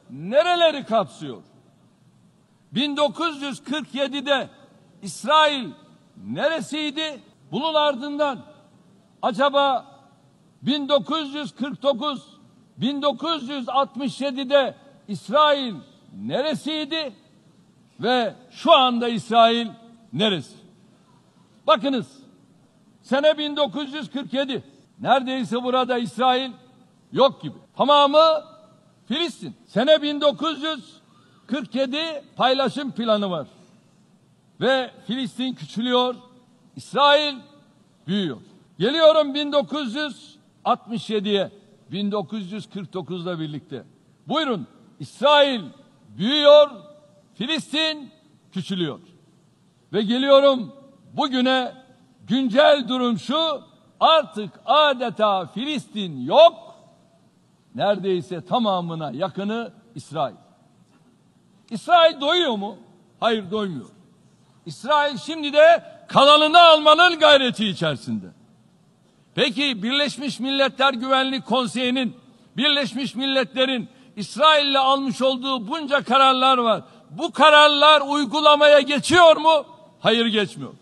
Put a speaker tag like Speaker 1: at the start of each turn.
Speaker 1: nereleri kapsıyor? 1947'de İsrail neresiydi? Bunun ardından acaba 1949-1967'de İsrail neresiydi? Ve şu anda İsrail neresi? Bakınız, sene 1947. Neredeyse burada İsrail yok gibi. Tamamı Filistin. Sene 1947 paylaşım planı var. Ve Filistin küçülüyor, İsrail büyüyor. Geliyorum 1967'ye, 1949'la birlikte. Buyurun, İsrail büyüyor, Filistin küçülüyor. Ve geliyorum bugüne, güncel durum şu: artık adeta Filistin yok, neredeyse tamamına yakını İsrail. İsrail doyuyor mu? Hayır, doymuyor. İsrail şimdi de kalanını almanın gayreti içerisinde. Peki Birleşmiş Milletler Güvenlik Konseyi'nin, Birleşmiş Milletler'in İsrail'le almış olduğu bunca kararlar var. Bu kararlar uygulamaya geçiyor mu? Hayır, geçmiyor.